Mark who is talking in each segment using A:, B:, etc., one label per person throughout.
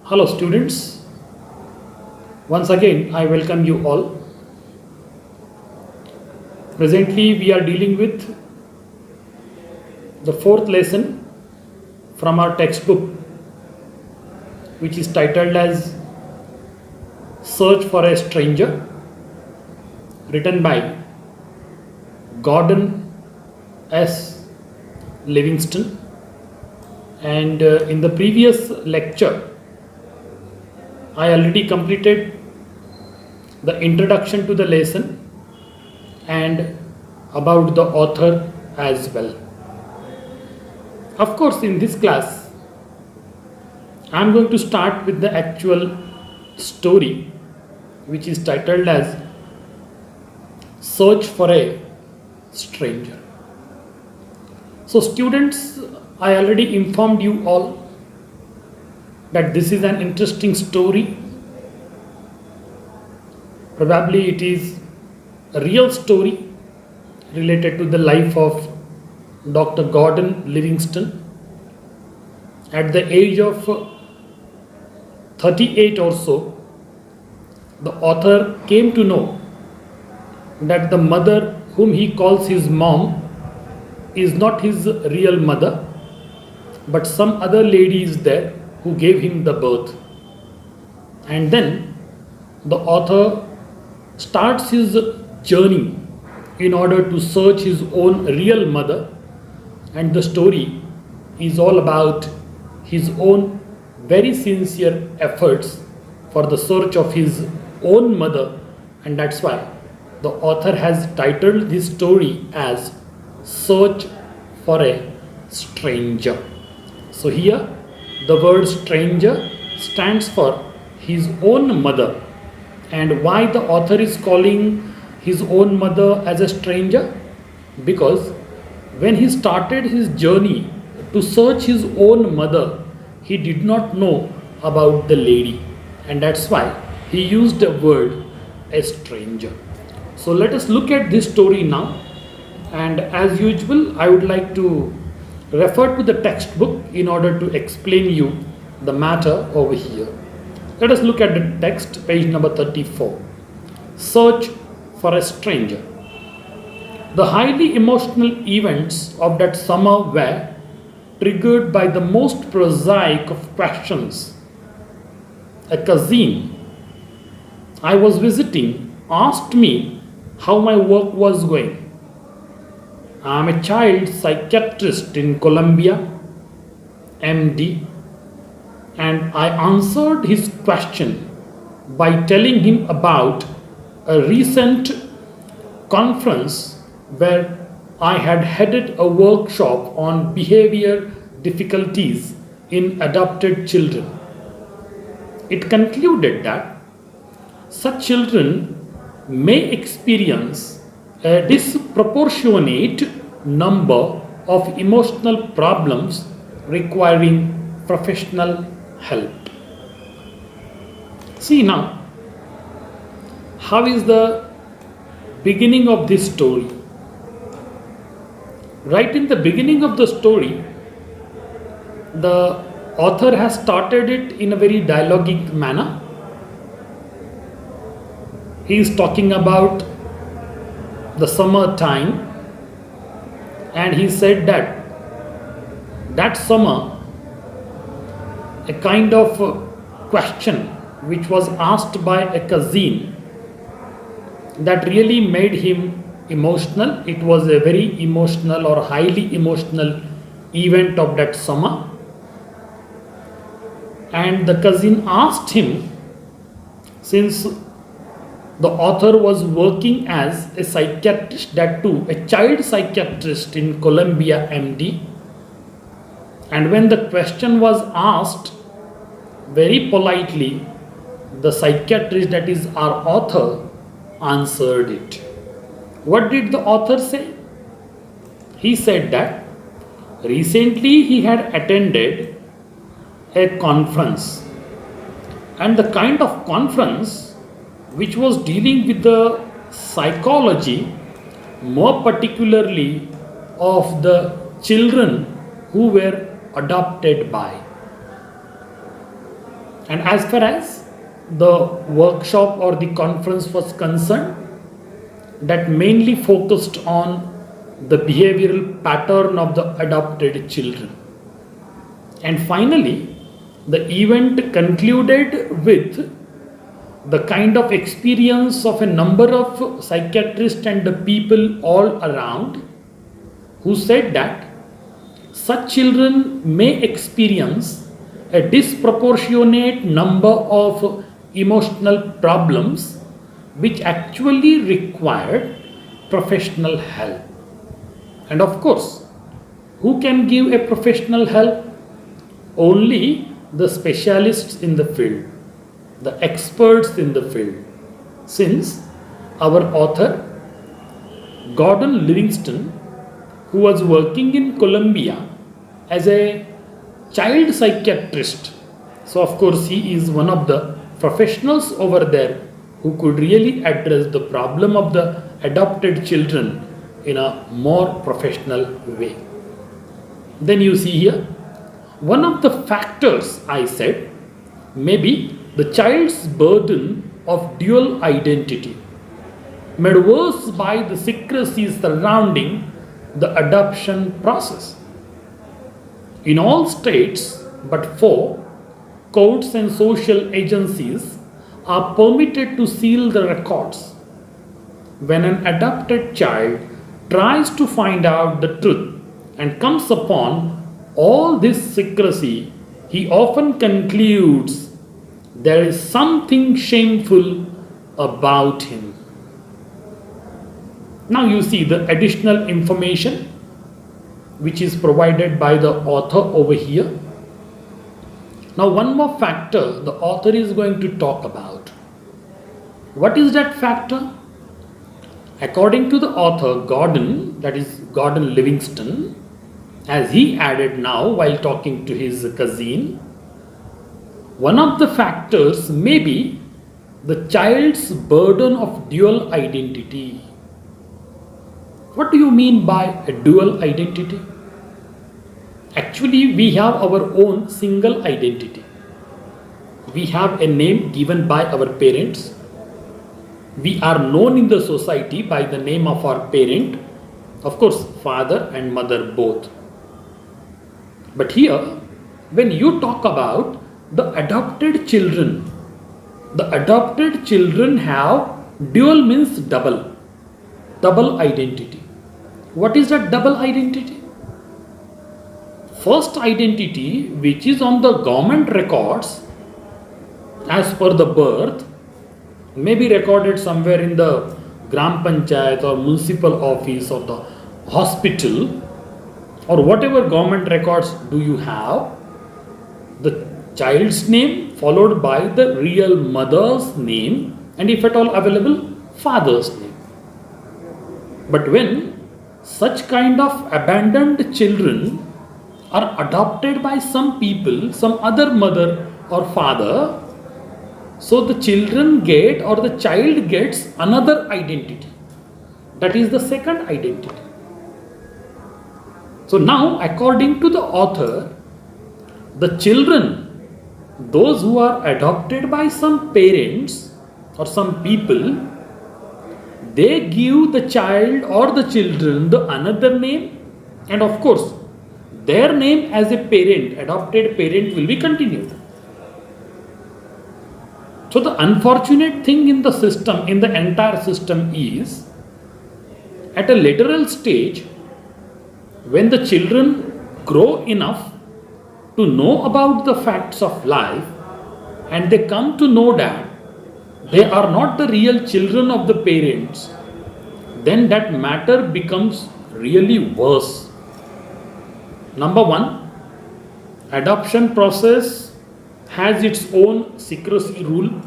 A: Hello, students. Once again, I welcome you all. Presently, we are dealing with the fourth lesson from our textbook, which is titled as Search for a Stranger, written by Gordon S. Livingston. And in the previous lecture, I already completed the introduction to the lesson and about the author as well. Of course, in this class, I am going to start with the actual story, which is titled as Search for a Stranger. So, students, I already informed you all that this is an interesting story. Probably it is a real story related to the life of Dr. Gordon Livingston. At the age of 38 or so, the author came to know that the mother whom he calls his mom is not his real mother, but some other lady is there who gave him the birth. And then the author starts his journey in order to search his own real mother, and the story is all about his own very sincere efforts for the search of his own mother, and that's why the author has titled this story as Search for a Stranger. So here the word stranger stands for his own mother. And why the author is calling his own mother as a stranger? Because when he started his journey to search his own mother, he did not know about the lady, and that's why he used the word a stranger. So let us look at this story now, and as usual I would like to refer to the textbook in order to explain you the matter over here. Let us look at the text, page number 34. Search for a stranger. The highly emotional events of that summer were triggered by the most prosaic of questions. A cousin I was visiting asked me how my work was going. I am a child psychiatrist in Columbia, MD, and I answered his question by telling him about a recent conference where I had headed a workshop on behavior difficulties in adopted children. It concluded that such children may experience a disproportionate number of emotional problems requiring professional help. See now, how is the beginning of this story? Right in the beginning of the story, the author has started it in a very dialogic manner. He is talking about the summer time, and he said that summer a kind of question which was asked by a cousin that really made him emotional. It was a very emotional or highly emotional event of that summer, and the cousin asked him, since the author was working as a psychiatrist, that too a child psychiatrist in Columbia, MD, and when the question was asked, very politely the psychiatrist, that is our author, answered it. What did the author say? He said that recently he had attended a conference, and the kind of conference which was dealing with the psychology, more particularly of the children who were adopted by. And as far as the workshop or the conference was concerned, that mainly focused on the behavioral pattern of the adopted children. And finally, the event concluded with the kind of experience of a number of psychiatrists and the people all around who said that such children may experience a disproportionate number of emotional problems which actually required professional help. And of course, who can give a professional help? Only the specialists in the field, the experts in the field. Since our author, Gordon Livingston, who was working in Colombia as a child psychiatrist, so of course he is one of the professionals over there who could really address the problem of the adopted children in a more professional way. Then you see here, one of the factors I said may be the child's burden of dual identity, made worse by the secrecy surrounding the adoption process. In all states but 4, courts and social agencies are permitted to seal the records. When an adopted child tries to find out the truth and comes upon all this secrecy, he often concludes there is something shameful about him. Now you see the additional information which is provided by the author over here. Now one more factor the author is going to talk about. What is that factor? According to the author Gordon, that is Gordon Livingston, as he added now while talking to his cousin, one of the factors may be the child's burden of dual identity. What do you mean by a dual identity? Actually, we have our own single identity. We have a name given by our parents. We are known in the society by the name of our parent, of course, father and mother both. But here, when you talk about the adopted children have dual means double identity. What is that double identity? First identity, which is on the government records as per the birth, may be recorded somewhere in the Gram Panchayat or municipal office or the hospital or whatever government records do you have, the child's name followed by the real mother's name and if at all available, father's name. But when such kind of abandoned children are adopted by some people, some other mother or father, so the children get or the child gets another identity. That is the second identity. So now, according to the author, the children, those who are adopted by some parents or some people, they give the child or the children the another name, and of course, their name as a parent, adopted parent, will be continued. So the unfortunate thing in the system, in the entire system is, at a lateral stage, when the children grow enough to know about the facts of life and they come to know that they are not the real children of the parents, then that matter becomes really worse. Number one, adoption process has its own secrecy rule.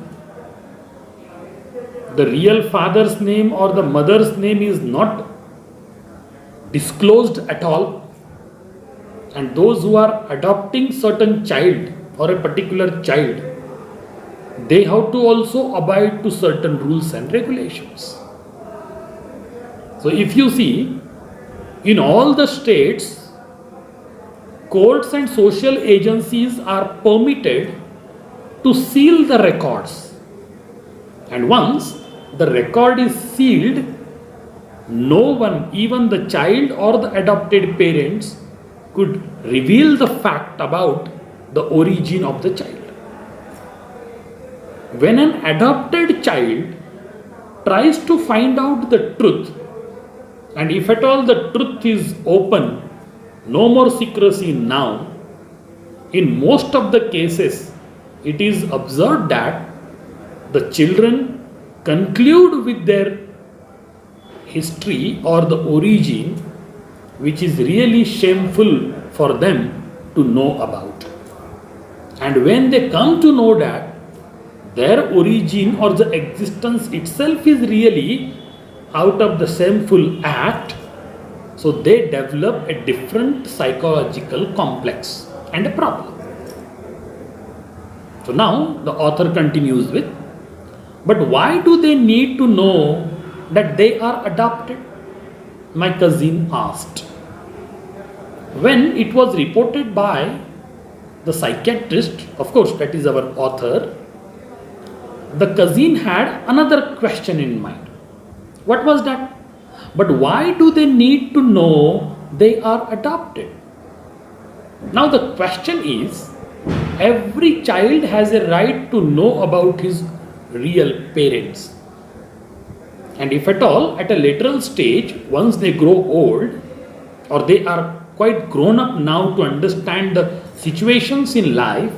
A: The real father's name or the mother's name is not disclosed at all, and those who are adopting certain child or a particular child, they have to also abide to certain rules and regulations. So if you see, in all the states, courts and social agencies are permitted to seal the records. And once the record is sealed, no one, even the child or the adopted parents, could reveal the fact about the origin of the child. When an adopted child tries to find out the truth, and if at all the truth is open, no more secrecy now, in most of the cases, it is observed that the children conclude with their history or the origin, which is really shameful for them to know about. And when they come to know that their origin or the existence itself is really out of the shameful act, so they develop a different psychological complex and a problem. So now the author continues with, but why do they need to know that they are adopted? My cousin asked. When it was reported by the psychiatrist, of course, that is our author, the cousin had another question in mind. What was that? But why do they need to know they are adopted? Now the question is, every child has a right to know about his real parents. And if at all, at a lateral stage, once they grow old, or they are quite grown up now to understand the situations in life,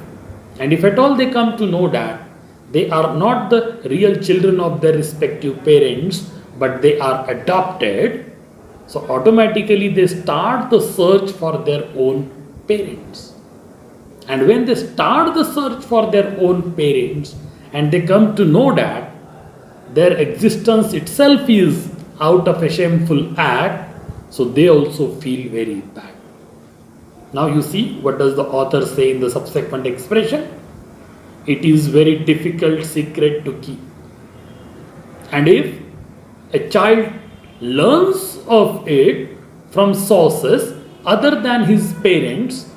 A: and if at all they come to know that they are not the real children of their respective parents, but they are adopted, so automatically they start the search for their own parents. And when they start the search for their own parents, and they come to know that their existence itself is out of a shameful act, so they also feel very bad. Now you see, what does the author say in the subsequent expression? It is very difficult secret to keep. And if a child learns of it from sources other than his parents,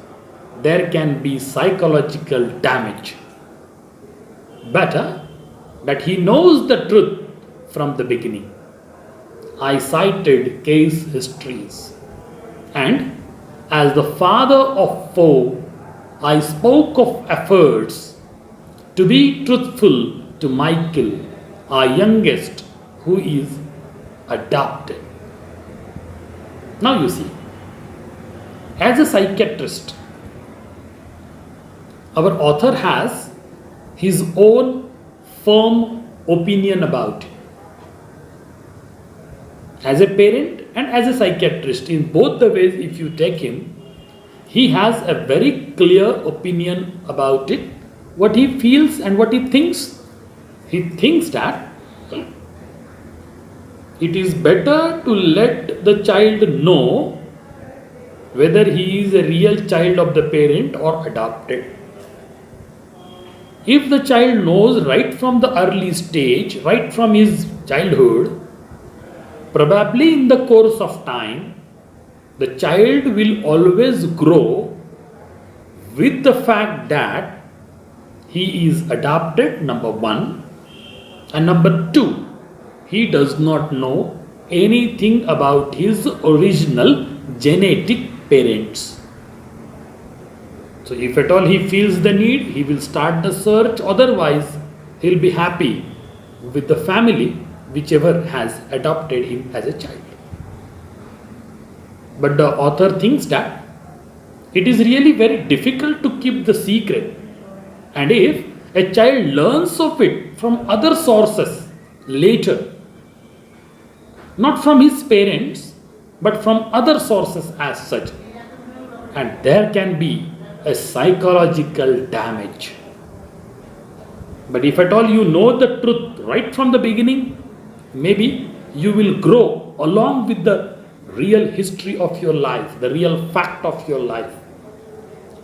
A: there can be psychological damage. Better that he knows the truth from the beginning. I cited case histories, and as the father of four, I spoke of efforts to be truthful to Michael, our youngest, who is adopted. Now you see, as a psychiatrist, our author has his own firm opinion about it. As a parent and as a psychiatrist, in both the ways, if you take him, he has a very clear opinion about it, what he feels and what he thinks. He thinks that it is better to let the child know whether he is a real child of the parent or adopted. If the child knows right from the early stage, right from his childhood, probably in the course of time, the child will always grow with the fact that he is adopted, number one, and number two, he does not know anything about his original genetic parents. So if at all he feels the need, he will start the search. Otherwise, he'll be happy with the family whichever has adopted him as a child. But the author thinks that it is really very difficult to keep the secret. And if a child learns of it from other sources later, not from his parents, but from other sources as such, and there can be a psychological damage. But if at all you know the truth right from the beginning, maybe you will grow along with the real history of your life, the real fact of your life.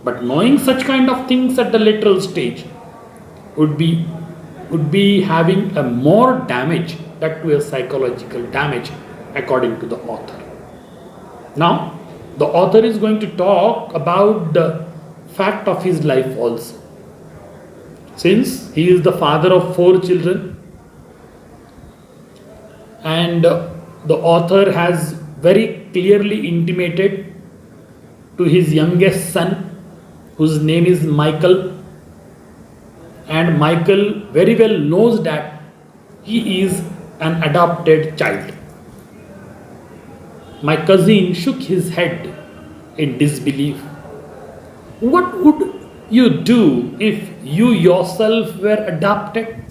A: But knowing such kind of things at the lateral stage would be having a more damage, that to a psychological damage, according to the author. Now, the author is going to talk about the fact of his life also. Since he is the father of four children, and the author has very clearly intimated to his youngest son, whose name is Michael, and Michael very well knows that he is an adopted child. My cousin shook his head in disbelief. What would you do if you yourself were adopted?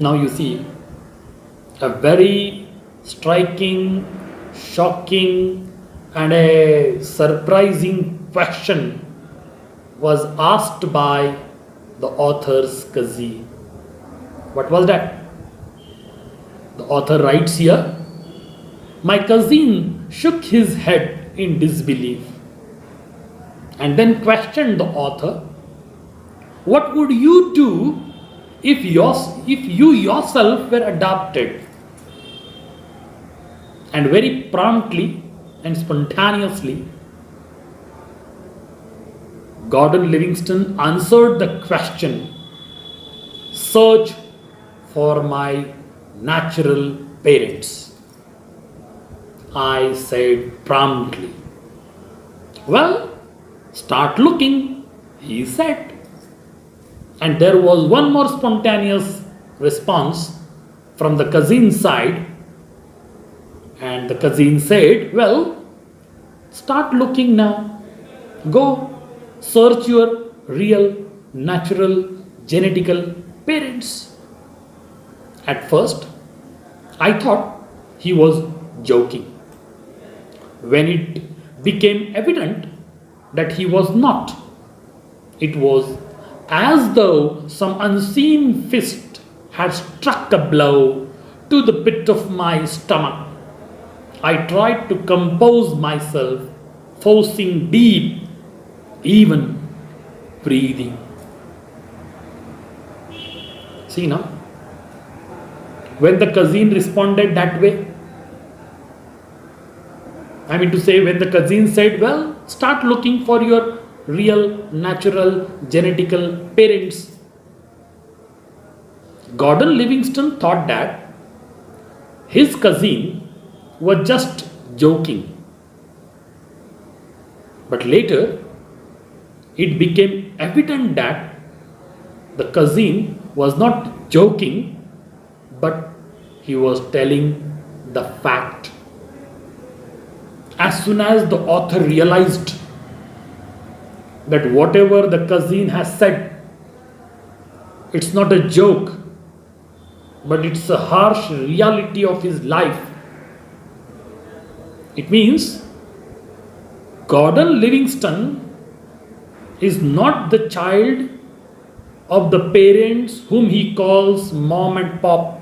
A: Now you see, a very striking, shocking, and a surprising question was asked by the author's cousin. What was that? The author writes here, my cousin shook his head in disbelief and then questioned the author, what would you do if you yourself were adopted? And very promptly and spontaneously, Gordon Livingston answered the question, search for my natural parents. I said promptly. Well, start looking, he said. And there was one more spontaneous response from the cousin side. And the cousin said, well, start looking now. Go search your real, natural, genetical parents. At first, I thought he was joking. When it became evident that he was not, it was as though some unseen fist had struck a blow to the pit of my stomach. I tried to compose myself, forcing deep, even breathing. See now, when the cousin responded that way, I mean to say, when the cousin said, well, start looking for your real, natural, genetical parents, Gordon Livingston thought that his cousin was just joking. But later, it became evident that the cousin was not joking, but he was telling the fact. As soon as the author realized that whatever the cousin has said, it's not a joke, but it's a harsh reality of his life. It means Gordon Livingston is not the child of the parents whom he calls mom and pop.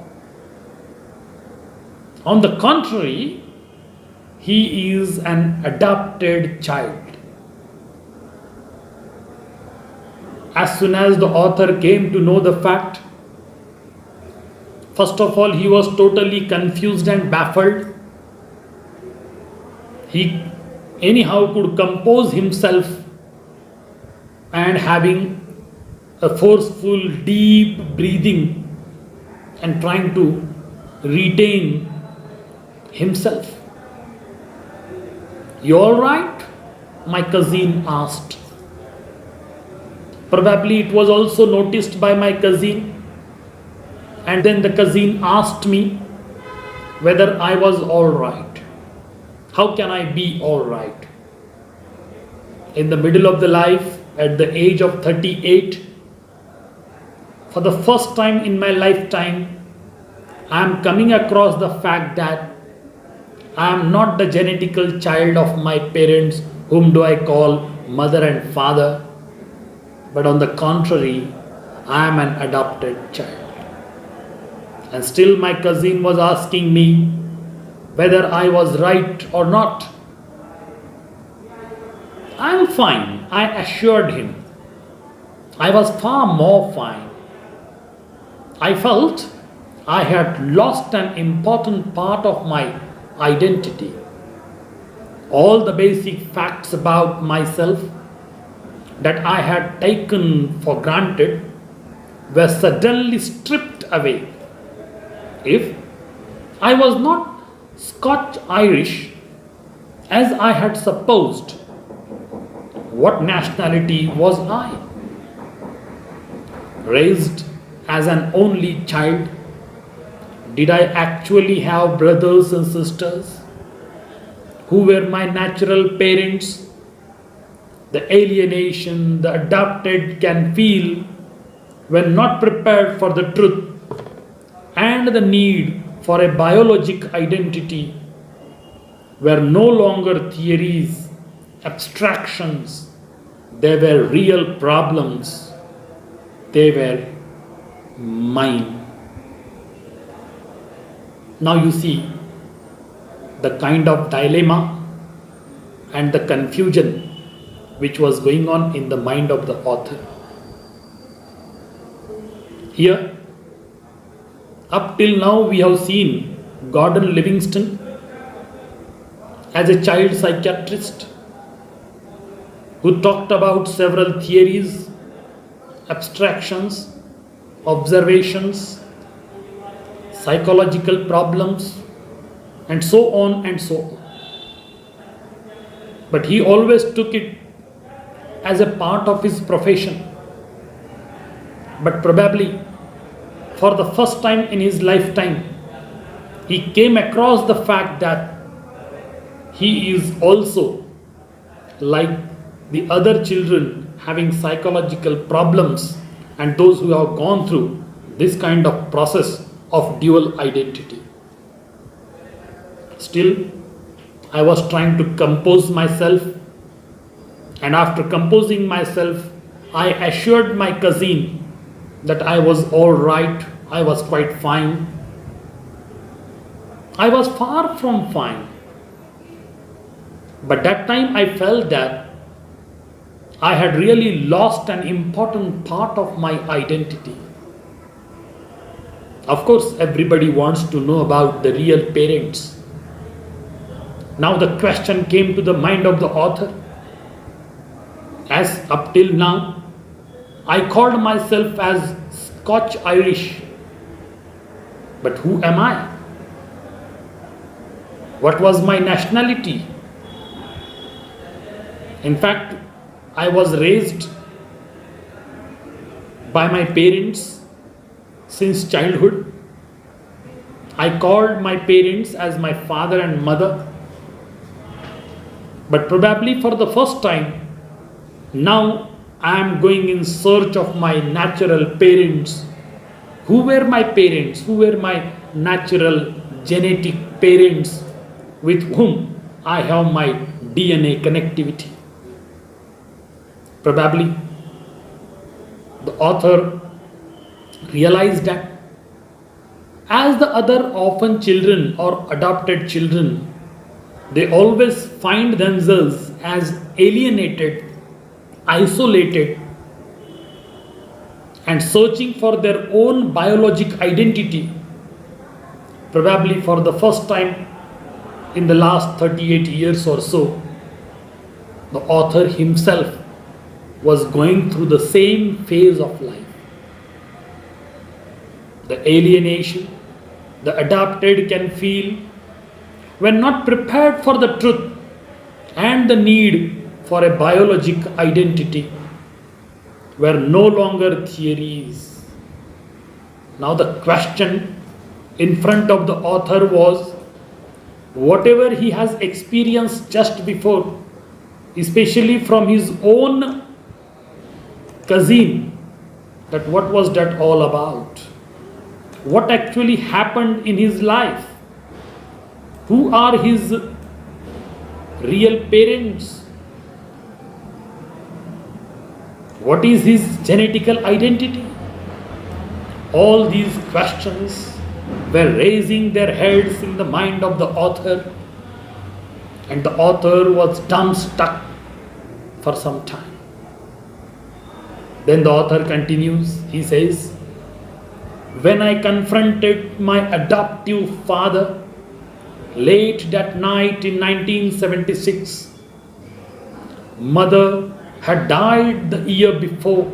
A: On the contrary, he is an adopted child. As soon as the author came to know the fact, first of all, he was totally confused and baffled. He anyhow could compose himself and having a forceful, deep breathing and trying to retain himself. You all right? My cousin asked. Probably it was also noticed by my cousin. And then the cousin asked me whether I was all right. How can I be all right? In the middle of the life, at the age of 38, for the first time in my lifetime, I am coming across the fact that I am not the genetical child of my parents, whom do I call mother and father, but on the contrary, I am an adopted child. And still my cousin was asking me whether I was right or not. I am fine, I assured him. I was far more fine. I felt I had lost an important part of my identity. All the basic facts about myself that I had taken for granted were suddenly stripped away. If I was not Scotch Irish as I had supposed, what nationality was I? Raised as an only child, did I actually have brothers and sisters who were my natural parents? The alienation the adopted can feel when not prepared for the truth, and the need for a biologic identity were no longer theories, abstractions, they were real problems, they were mine. Now you see the kind of dilemma and the confusion which was going on in the mind of the author. Here, up till now, we have seen Gordon Livingston as a child psychiatrist who talked about several theories, abstractions, observations, psychological problems, and so on and so on. But he always took it as a part of his profession. But probably for the first time in his lifetime, he came across the fact that he is also like the other children having psychological problems and those who have gone through this kind of process of dual identity. Still, I was trying to compose myself, and after composing myself, I assured my cousin that I was all right, I was quite fine. I was far from fine. But that time I felt that I had really lost an important part of my identity. Of course, everybody wants to know about the real parents. Now the question came to the mind of the author. As up till now, I called myself as Scotch Irish. But who am I? What was my nationality? In fact, I was raised by my parents since childhood. I called my parents as my father and mother. But probably for the first time, now I am going in search of my natural parents. Who were my parents? Who were my natural genetic parents with whom I have my DNA connectivity? Probably the author realized that as the other orphan children or adopted children, they always find themselves as alienated, isolated, and searching for their own biologic identity. Probably for the first time in the last 38 years or so, the author himself was going through the same phase of life. The alienation the adopted can feel when not prepared for the truth, and the need for a biologic identity were no longer theories. Now the question in front of the author was, whatever he has experienced just before, especially from his own cousin, that what was that all about? What actually happened in his life? Who are his real parents? What is his genetical identity? All these questions were raising their heads in the mind of the author, and the author was dumbstruck for some time. Then the author continues, he says, when I confronted my adoptive father late that night in 1976, mother had died the year before.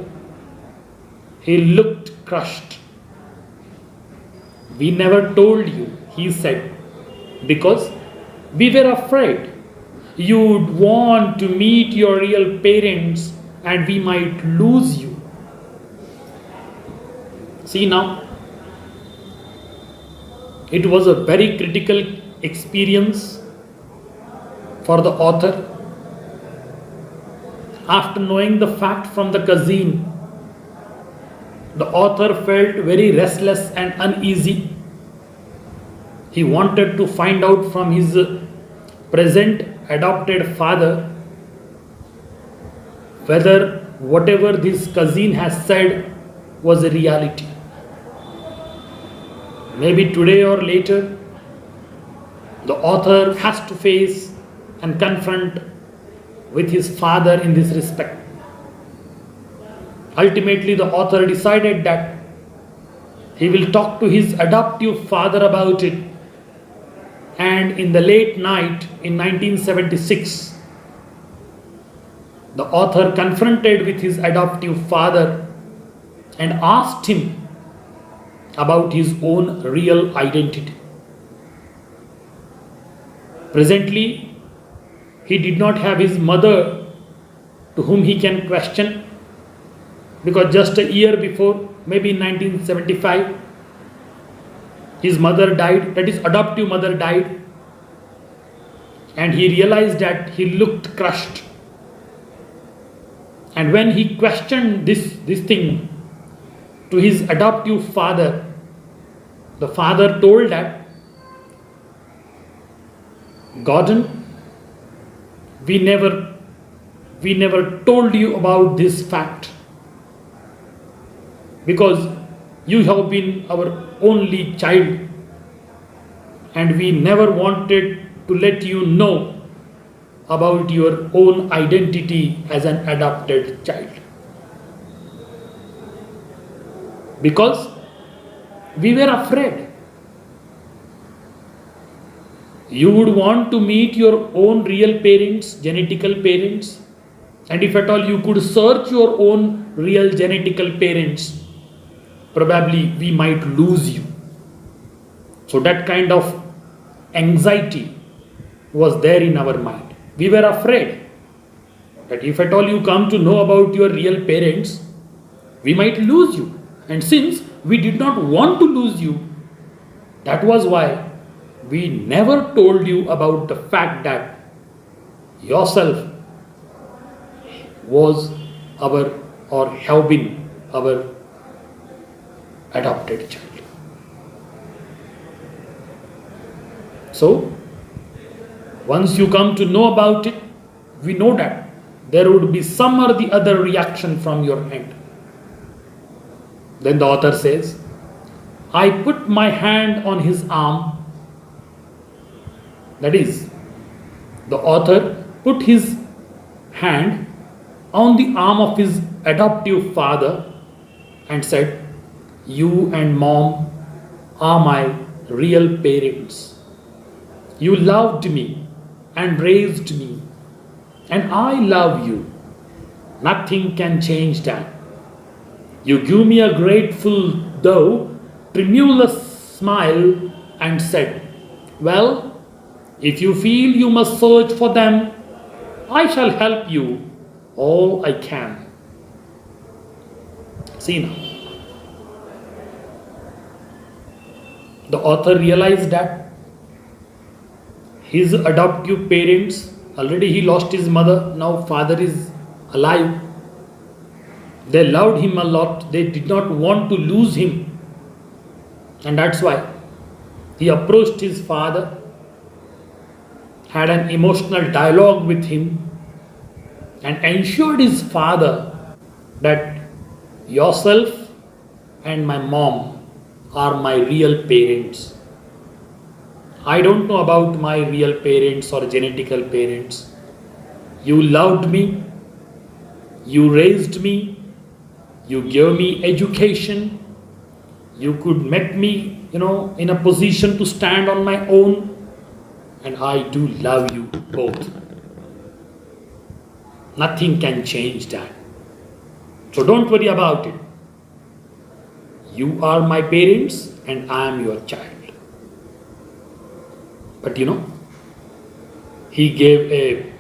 A: He looked crushed. We never told you, he said, because we were afraid you'd want to meet your real parents and we might lose you. See now, it was a very critical experience for the author. After knowing the fact from the cousin, the author felt very restless and uneasy. He wanted to find out from his present adopted father whether whatever this cousin has said was a reality. Maybe today or later, the author has to face and confront with his father in this respect. Ultimately, the author decided that he will talk to his adoptive father about it. And in the late night in 1976, the author confronted with his adoptive father and asked him about his own real identity. Presently, he did not have his mother to whom he can question, because just a year before, maybe in 1975, his mother died, that is, adoptive mother died, and he realized that he looked crushed. And when he questioned this thing to his adoptive father, the father told that, Gordon, we never told you about this fact because you have been our only child and we never wanted to let you know about your own identity as an adopted child. Because we were afraid you would want to meet your own real parents, genetical parents, and if at all you could search your own real genetical parents, probably we might lose you. So that kind of anxiety was there in our mind. We were afraid that if at all you come to know about your real parents, we might lose you. And since we did not want to lose you, that was why we never told you about the fact that yourself was our or have been our adopted child. So, once you come to know about it, we know that there would be some or the other reaction from your end. Then the author says, I put my hand on his arm. That is, the author put his hand on the arm of his adoptive father and said, you and mom are my real parents. You loved me and raised me, and I love you. Nothing can change that. You give me a grateful though tremulous smile and said, well, if you feel you must search for them, I shall help you all I can. See now, the author realized that his adoptive parents, already he lost his mother, now father is alive. They loved him a lot, they did not want to lose him. And that's why he approached his father, had an emotional dialogue with him, and ensured his father that yourself and my mom are my real parents. I don't know about my real parents or genetical parents. You loved me, you raised me, you gave me education, you could make me, in a position to stand on my own, and I do love you both. Nothing can change that. So don't worry about it. You are my parents and I am your child. But he gave a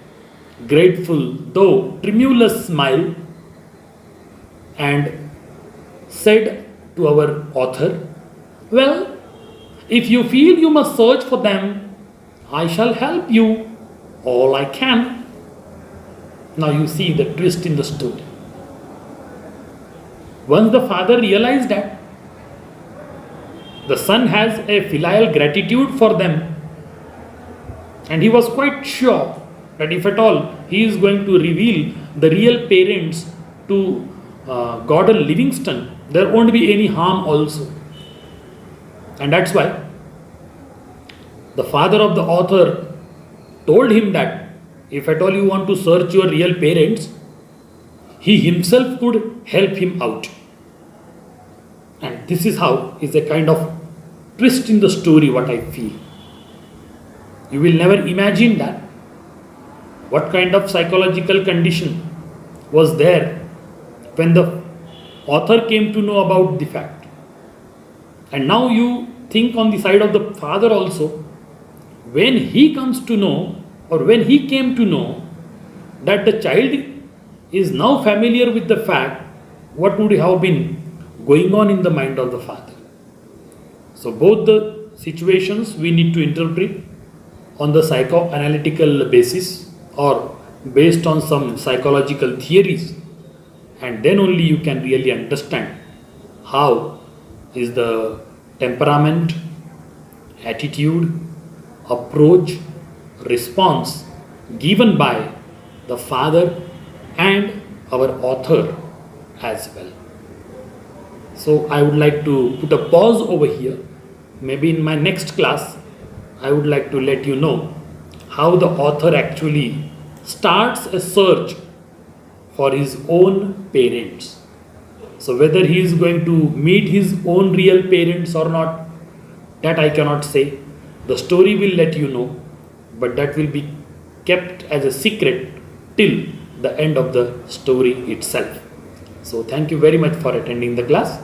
A: grateful though tremulous smile and said to our author, "Well, if you feel you must search for them, I shall help you all I can." Now you see the twist in the story. Once the father realized that the son has a filial gratitude for them, and he was quite sure that if at all he is going to reveal the real parents to Gordon Livingston, there won't be any harm also. And that's why the father of the author told him that if at all you want to search your real parents, he himself could help him out. And this is how is a kind of twist in the story what I feel. You will never imagine that. What kind of psychological condition was there when the author came to know about the fact. And now you think on the side of the father also, when he comes to know or when he came to know that the child is now familiar with the fact, what would have been going on in the mind of the father. So both the situations we need to interpret on the psychoanalytical basis or based on some psychological theories, and then only you can really understand how is the temperament, attitude, approach, response given by the father and our author as well. So I would like to put a pause over here. Maybe in my next class I would like to let you know how the author actually starts a search for his own parents. So whether he is going to meet his own real parents or not, that I cannot say. The story will let you know, but that will be kept as a secret till the end of the story itself. So thank you very much for attending the class.